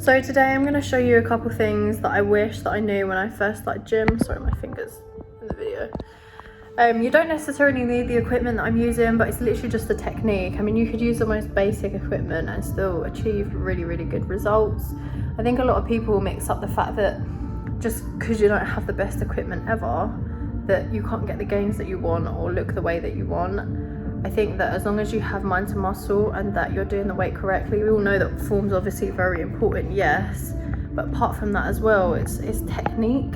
So today I'm going to show you a couple things that I wish that I knew when I first started gym. Sorry, my fingers in the video. You don't necessarily need the equipment that I'm using, but it's literally just the technique. I mean, you could use the most basic equipment and still achieve really, really good results. I think a lot of people mix up the fact that just because you don't have the best equipment ever, that you can't get the gains that you want or look the way that you want. I think that as long as you have mind to muscle and that you're doing the weight correctly, we all know that form's obviously very important, yes, but apart from that as well, it's technique.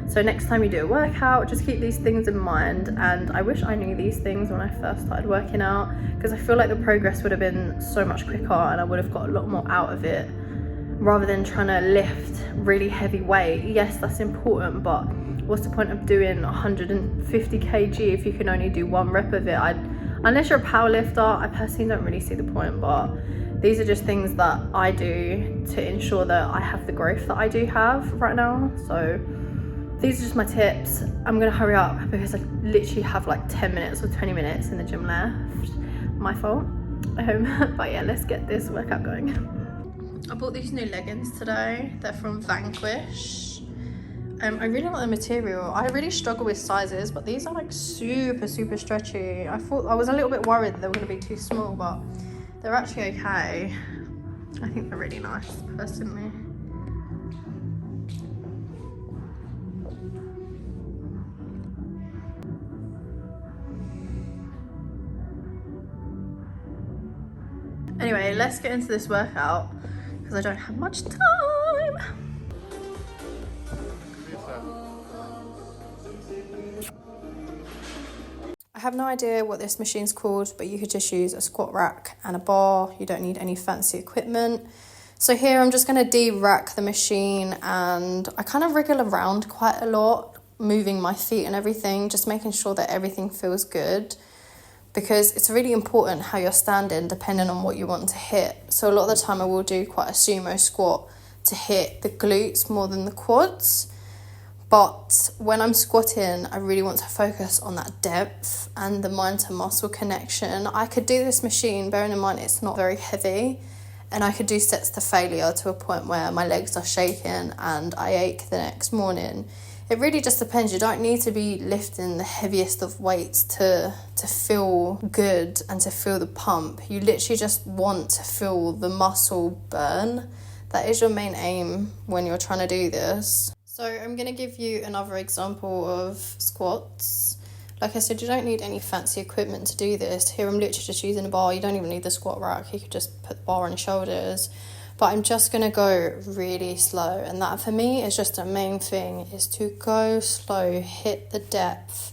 So next time you do a workout, just keep these things in mind. And I wish I knew these things when I first started working out, because I feel like the progress would have been so much quicker and I would have got a lot more out of it, rather than trying to lift really heavy weight. Yes, that's important, but what's the point of doing 150 kg if you can only do one rep of it? Unless you're a power lifter, I personally don't really see the point, but these are just things that I do to ensure that I have the growth that I do have right now. So these are just my tips. I'm gonna hurry up because I literally have like 10 minutes or 20 minutes in the gym left. My fault. But yeah, let's get this workout going. I bought these new leggings today. They're from Vanquish. I really like the material. I really struggle with sizes, but these are like super stretchy. I was a little bit worried that they were going to be too small, but they're actually okay. I think they're really nice, personally. Anyway, let's get into this workout because I don't have much time. I have no idea what this machine's called, but you could just use a squat rack and a bar. You don't need any fancy equipment. So here I'm just going to de-rack the machine, and I kind of wriggle around quite a lot, moving my feet and everything, just making sure that everything feels good, because it's really important how you're standing depending on what you want to hit. So a lot of the time I will do quite a sumo squat to hit the glutes more than the quads. But when I'm squatting, I really want to focus on that depth and the mind to muscle connection. I could do this machine, bearing in mind it's not very heavy, and I could do sets to failure to a point where my legs are shaking and I ache the next morning. It really just depends. You don't need to be lifting the heaviest of weights to feel good and to feel the pump. You literally just want to feel the muscle burn. That is your main aim when you're trying to do this. So I'm going to give you another example of squats. Like I said, you don't need any fancy equipment to do this. Here I'm literally just using a bar. You don't even need the squat rack. You could just put the bar on your shoulders. But I'm just going to go really slow. And that for me is just the main thing, is to go slow, hit the depth.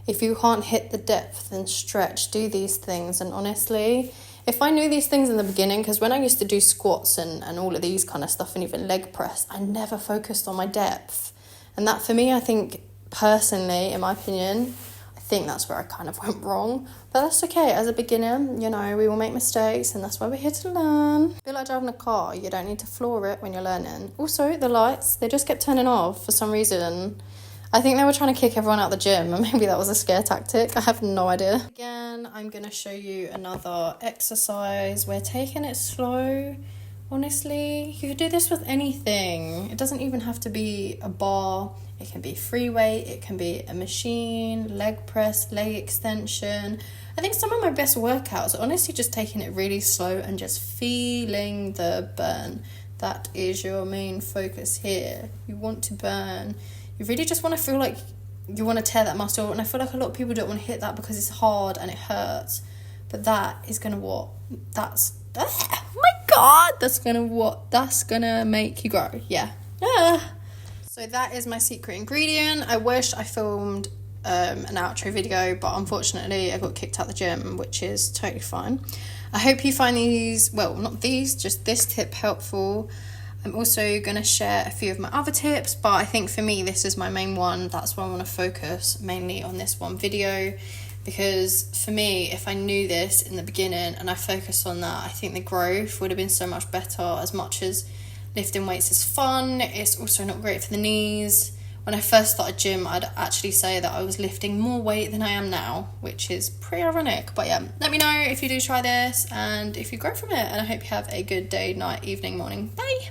If you can't hit the depth, then stretch, do these things. And honestly, if I knew these things in the beginning, because when I used to do squats and all of these kind of stuff and even leg press, I never focused on my depth. And that for me, I think personally, in my opinion, I think that's where I kind of went wrong. But that's okay. As a beginner, you know, we will make mistakes, and that's why we're here to learn. I feel like driving a car. You don't need to floor it when you're learning. Also, the lights, they just kept turning off for some reason. I think they were trying to kick everyone out of the gym, and maybe that was a scare tactic. I have no idea. Again, I'm going to show you another exercise. We're taking it slow. Honestly, you could do this with anything. It doesn't even have to be a bar. It can be free weight. It can be a machine, leg press, leg extension. I think some of my best workouts are honestly just taking it really slow and just feeling the burn. That is your main focus here. You want to burn. You really just want to feel like you want to tear that muscle. And I feel like a lot of people don't want to hit that because it's hard and it hurts. But that is going to that's going to make you grow. Yeah. So that is my secret ingredient. I wish I filmed an outro video, but unfortunately I got kicked out the gym, which is totally fine. I hope you find these, well, not these, just this tip helpful. I'm also going to share a few of my other tips, but I think for me this is my main one. That's why I want to focus mainly on this one video, because for me, if I knew this in the beginning and I focused on that, I think the growth would have been so much better. As much as lifting weights is fun, it's also not great for the knees. When I first started gym, I'd actually say that I was lifting more weight than I am now, which is pretty ironic. But yeah, let me know if you do try this and if you grow from it, and I hope you have a good day, night, evening, morning. Bye!